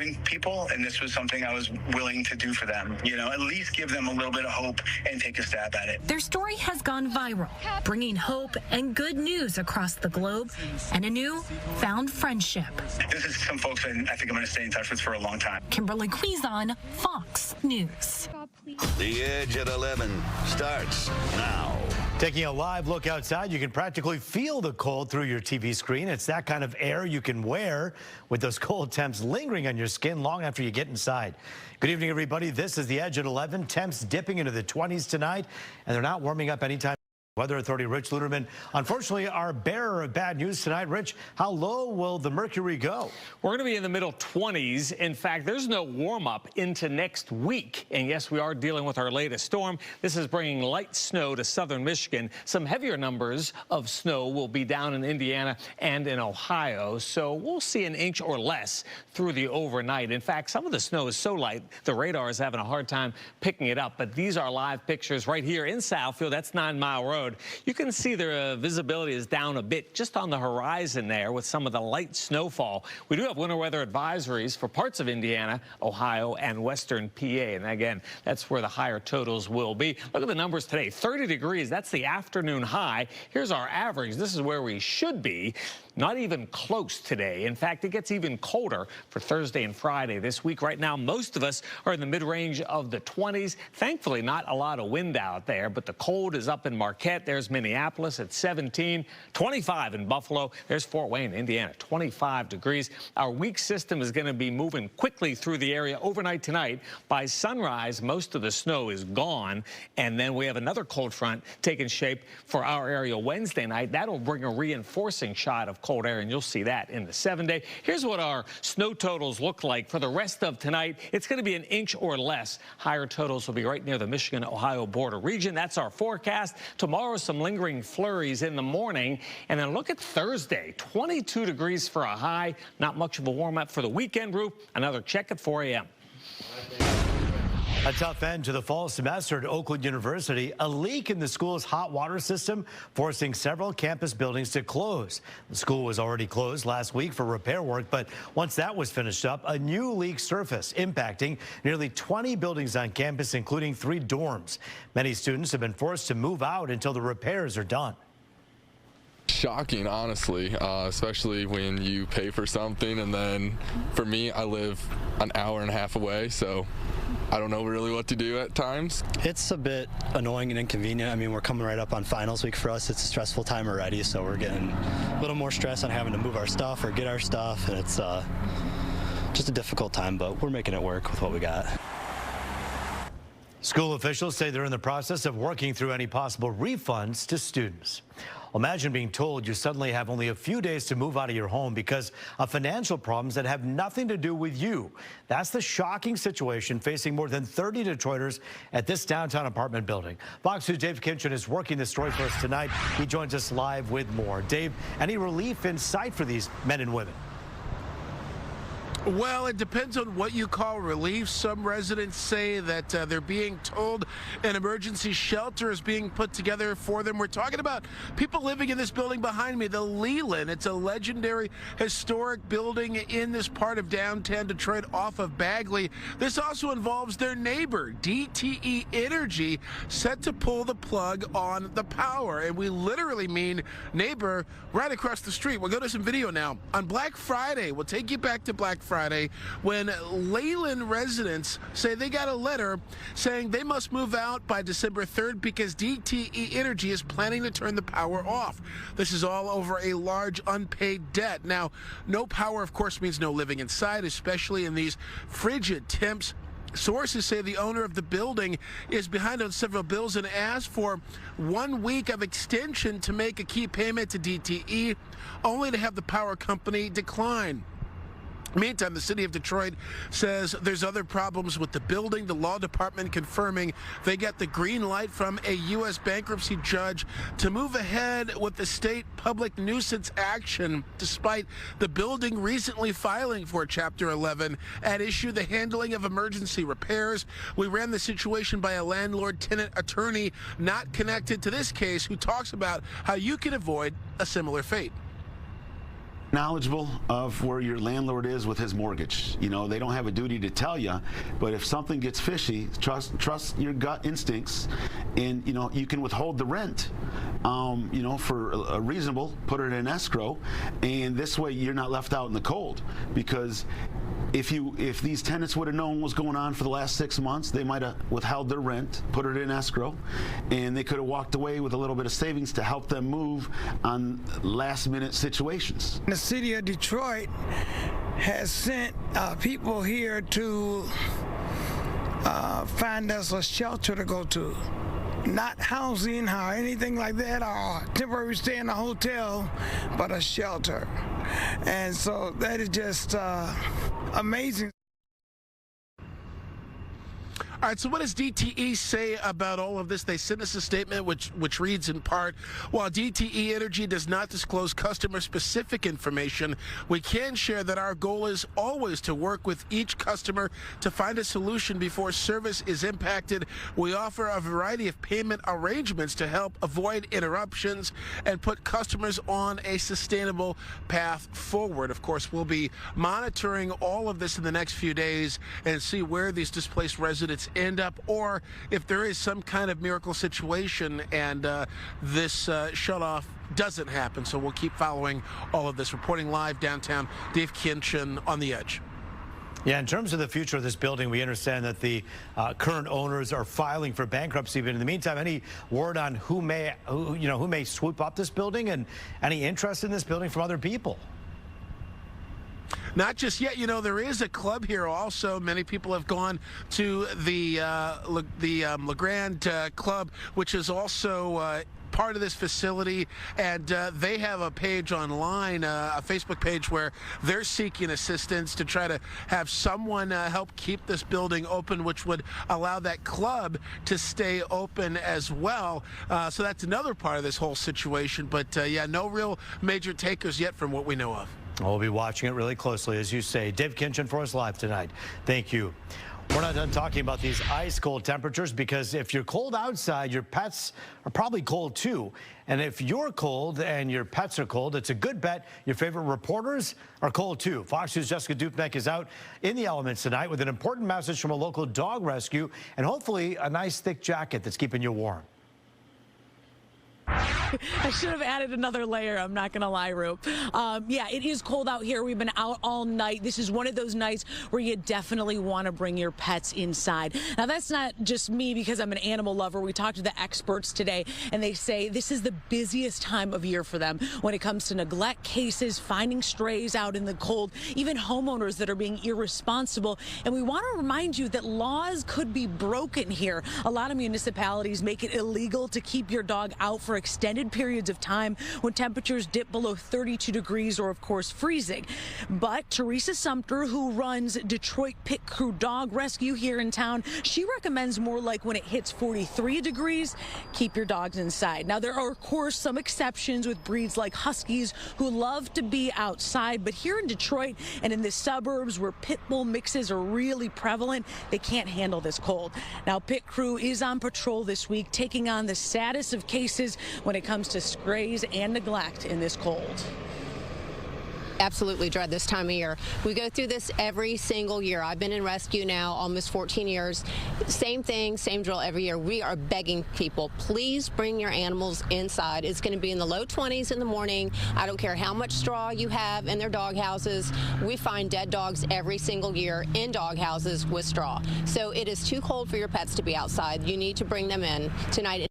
boring people, and this was something I was willing to do for them. You know, at least give them a little bit of hope and take a stab at it. Their story has gone viral, bringing hope and good news across the globe and a new found friendship. This is some folks I think I'm going to stay in touch with for a long time. Kimberly Quizon, Fox News. The Edge at 11 starts now. Taking a live look outside, you can practically feel the cold through your TV screen. It's that kind of air you can wear with those cold temps lingering on your skin long after you get inside. Good evening, everybody. This is The Edge at 11. Temps dipping into the 20s tonight, and they're not warming up anytime. Weather Authority Rich Luterman, unfortunately, our bearer of bad news tonight. Rich, how low will the mercury go? We're going to be in the middle 20s. In fact, there's no warm up into next week. And yes, we are dealing with our latest storm. This is bringing light snow to southern Michigan. Some heavier numbers of snow will be down in Indiana and in Ohio. So we'll see an inch or less through the overnight. In fact, some of the snow is so light, the radar is having a hard time picking it up. But these are live pictures right here in Southfield. That's 9 Mile Road. You can see the visibility is down a bit just on the horizon there with some of the light snowfall. We do have winter weather advisories for parts of Indiana, Ohio, and western PA. And again, that's where the higher totals will be. Look at the numbers today. 30 degrees. That's the afternoon high. Here's our average. This is where we should be. Not even close today. In fact, it gets even colder for Thursday and Friday this week. Right now, most of us are in the mid-range of the 20s. Thankfully, not a lot of wind out there, but the cold is up in Marquette. There's Minneapolis at 17, 25 in Buffalo. There's Fort Wayne, Indiana, 25 degrees. Our weak system is going to be moving quickly through the area overnight tonight. By sunrise, most of the snow is gone, and then we have another cold front taking shape for our area Wednesday night. That'll bring a reinforcing shot of cold air, and you'll see that in the 7-day. Here's what our snow totals look like for the rest of tonight. It's going to be an inch or less. Higher totals will be right near the Michigan-Ohio border region. That's our forecast. Tomorrow, some lingering flurries in the morning. And then look at Thursday, 22 degrees for a high. Not much of a warm-up for the weekend group. Another check at 4 a.m. A tough end to the fall semester at Oakland University. A leak in the school's hot water system forcing several campus buildings to close. The school was already closed last week for repair work, but once that was finished up, a new leak surfaced, impacting nearly 20 buildings on campus, including 3 dorms. Many students have been forced to move out until the repairs are done. Shocking, honestly, especially when you pay for something, and then for me, I live an hour and a half away, so I don't know really what to do at times. It's a bit annoying and inconvenient. I mean, we're coming right up on finals week for us. It's a stressful time already, so we're getting a little more stress on having to move our stuff or get our stuff, and it's just a difficult time, but we're making it work with what we got. School officials say they're in the process of working through any possible refunds to students. Imagine being told you suddenly have only a few days to move out of your home because of financial problems that have nothing to do with you. That's the shocking situation facing more than 30 Detroiters at this downtown apartment building. Fox News' Dave Kinchin is working this story for us tonight. He joins us live with more. Dave, any relief in sight for these men and women? Well, it depends on what you call relief. Some residents say that they're being told an emergency shelter is being put together for them. We're talking about people living in this building behind me, the Leland. It's a legendary historic building in this part of downtown Detroit off of Bagley. This also involves their neighbor, DTE Energy, set to pull the plug on the power. And we literally mean neighbor right across the street. We'll go to some video now. On Black Friday, we'll take you back to Black Friday, when Leland residents say they got a letter saying they must move out by December 3rd because DTE Energy is planning to turn the power off. This is all over a large unpaid debt. Now, no power, of course, means no living inside, especially in these frigid temps. Sources say the owner of the building is behind on several bills and asked for 1 week of extension to make a key payment to DTE, only to have the power company decline. Meantime, the city of Detroit says there's other problems with the building. The law department confirming they got the green light from a U.S. bankruptcy judge to move ahead with the state public nuisance action, despite the building recently filing for Chapter 11 at issue the handling of emergency repairs. We ran the situation by a landlord-tenant attorney not connected to this case who talks about how you can avoid a similar fate. knowledgeable of where your landlord is with his mortgage. You know, they don't have a duty to tell you, but if something gets fishy, trust your gut instincts, and you know, you can withhold the rent, you know, for a reasonable, put it in escrow, and this way you're not left out in the cold. Because if these tenants would have known what was going on for the last 6 months, they might have withheld their rent, put it in escrow, and they could have walked away with a little bit of savings to help them move on last-minute situations. The city of Detroit has sent people here to find us a shelter to go to. Not housing or anything like that, or temporary stay in a hotel, but a shelter. And so that is just amazing. All right, so what does DTE say about all of this? They sent us a statement which reads in part, while DTE Energy does not disclose customer-specific information, we can share that our goal is always to work with each customer to find a solution before service is impacted. We offer a variety of payment arrangements to help avoid interruptions and put customers on a sustainable path forward. Of course, we'll be monitoring all of this in the next few days and see where these displaced residents end up, or if there is some kind of miracle situation and this shut-off doesn't happen. So we'll keep following all of this. Reporting live downtown, Dave Kinchin on The Edge. Yeah, in terms of the future of this building, we understand that the current owners are filing for bankruptcy. But in the meantime, any word on who may swoop up this building, and any interest in this building from other people? Not just yet. You know, there is a club here also. Many people have gone to the LeGrand Club, which is also part of this facility, and they have a page online, a Facebook page, where they're seeking assistance to try to have someone help keep this building open, which would allow that club to stay open as well. So that's another part of this whole situation. But yeah, no real major takers yet from what we know of. We'll be watching it really closely, as you say. Dave Kinchin for us live tonight. Thank you. We're not done talking about these ice cold temperatures, because if you're cold outside, your pets are probably cold too. And if you're cold and your pets are cold, it's a good bet your favorite reporters are cold too. Fox News' Jessica Dupnek is out in the elements tonight with an important message from a local dog rescue, and hopefully a nice thick jacket that's keeping you warm. I should have added another layer. I'm not going to lie, Roop. Yeah, it is cold out here. We've been out all night. This is one of those nights where you definitely want to bring your pets inside. Now, that's not just me because I'm an animal lover. We talked to the experts today, and they say this is the busiest time of year for them when it comes to neglect cases, finding strays out in the cold, even homeowners that are being irresponsible. And we want to remind you that laws could be broken here. A lot of municipalities make it illegal to keep your dog out for extended periods of time when temperatures dip below 32 degrees or, of course, freezing. But Teresa Sumter, who runs Detroit Pit Crew Dog Rescue here in town, she recommends more like when it hits 43 degrees, keep your dogs inside. Now, there are, of course, some exceptions with breeds like Huskies who love to be outside. But here in Detroit and in the suburbs where pit bull mixes are really prevalent, they can't handle this cold. Now, Pit Crew is on patrol this week, taking on the saddest of cases when it comes to strays and neglect in this cold. Absolutely dread this time of year. We go through this every single year. I've been in rescue now almost 14 years. Same thing, same drill every year. We are begging people, please bring your animals inside. It's going to be in the low 20s in the morning. I don't care how much straw you have in their dog houses. We find dead dogs every single year in dog houses with straw. So it is too cold for your pets to be outside. You need to bring them in tonight.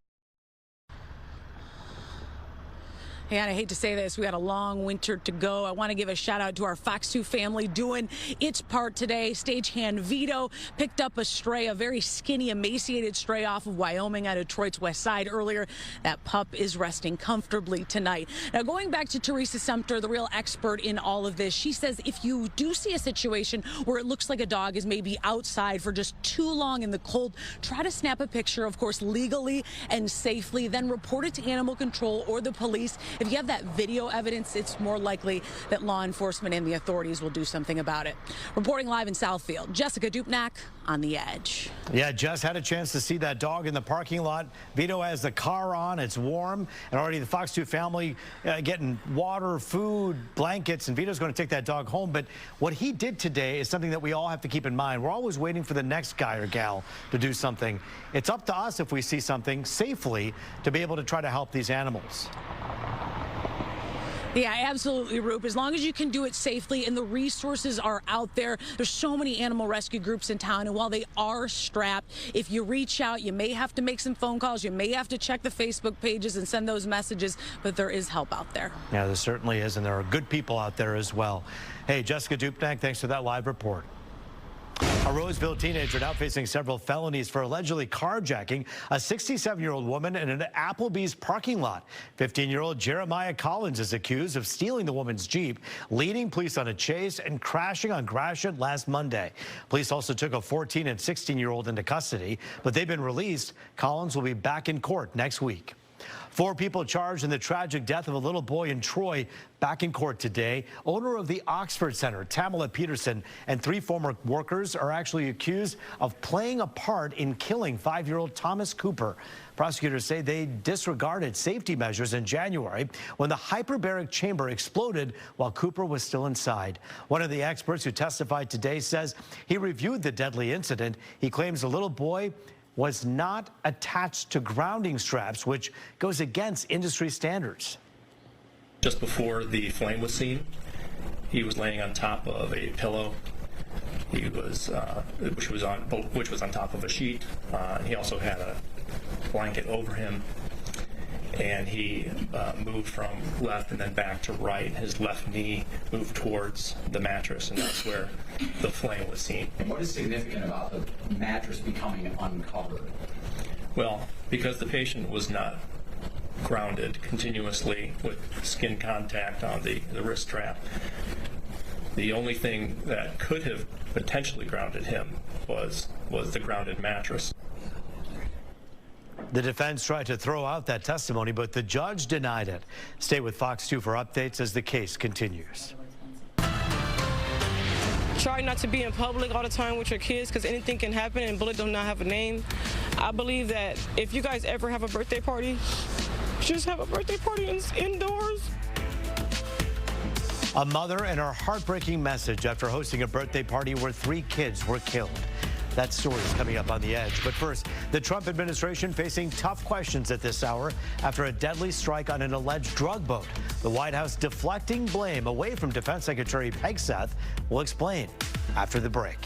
And I hate to say this, we got a long winter to go. I want to give a shout out to our Fox 2 family doing its part today. Stagehand Vito picked up a stray, a very skinny, emaciated stray off of Wyoming on Detroit's west side earlier. That pup is resting comfortably tonight. Now, going back to Teresa Sumter, the real expert in all of this, she says if you do see a situation where it looks like a dog is maybe outside for just too long in the cold, try to snap a picture, of course, legally and safely, then report it to animal control or the police. if you have that video evidence, it's more likely that law enforcement and the authorities will do something about it. Reporting live in Southfield, Jessica Dupnack on The Edge. Yeah, Jess had a chance to see that dog in the parking lot. Vito has the car on, it's warm, and already the Fox 2 family getting water, food, blankets, and Vito's going to take that dog home. But what he did today is something that we all have to keep in mind. We're always waiting for the next guy or gal to do something. It's up to us if we see something safely to be able to try to help these animals. Yeah, absolutely, Roop. As long as you can do it safely and the resources are out there. There's so many animal rescue groups in town, and while they are strapped, if you reach out, you may have to make some phone calls. You may have to check the Facebook pages and send those messages, but there is help out there. Yeah, there certainly is, and there are good people out there as well. Hey, Jessica Dupnack, thanks for that live report. A Roseville teenager now facing several felonies for allegedly carjacking a 67-year-old woman in an Applebee's parking lot. 15-year-old Jeremiah Collins is accused of stealing the woman's Jeep, leading police on a chase, and crashing on Gratiot last Monday. Police also took a 14- and 16-year-old into custody, but they've been released. Collins will be back in court next week. 4 people charged in the tragic death of a little boy in Troy back in court today. Owner of the Oxford Center, Tamala Peterson, and 3 former workers are actually accused of playing a part in killing 5-year-old Thomas Cooper. Prosecutors say they disregarded safety measures in January when the hyperbaric chamber exploded while Cooper was still inside. One of the experts who testified today says he reviewed the deadly incident. He claims the little boy was not attached to grounding straps, which goes against industry standards. Just before the flame was seen, he was laying on top of a pillow. He was, which was on top of a sheet. He also had a blanket over him, and he moved from left and then back to right. His left knee moved towards the mattress, and that's where the flame was seen. And what is significant about the mattress becoming uncovered? Well, because the patient was not grounded continuously with skin contact on the wrist strap, the only thing that could have potentially grounded him was the grounded mattress. The defense tried to throw out that testimony, but the judge denied it. Stay with Fox 2 for updates as the case continues. Try not to be in public all the time with your kids because anything can happen and bullet does not have a name. I believe that if you guys ever have a birthday party, just have a birthday party indoors. A mother and her heartbreaking message after hosting a birthday party where 3 kids were killed. That story is coming up on The Edge. But first, the Trump administration facing tough questions at this hour after a deadly strike on an alleged drug boat. The White House deflecting blame away from Defense Secretary Peg Seth. We'll explain after the break.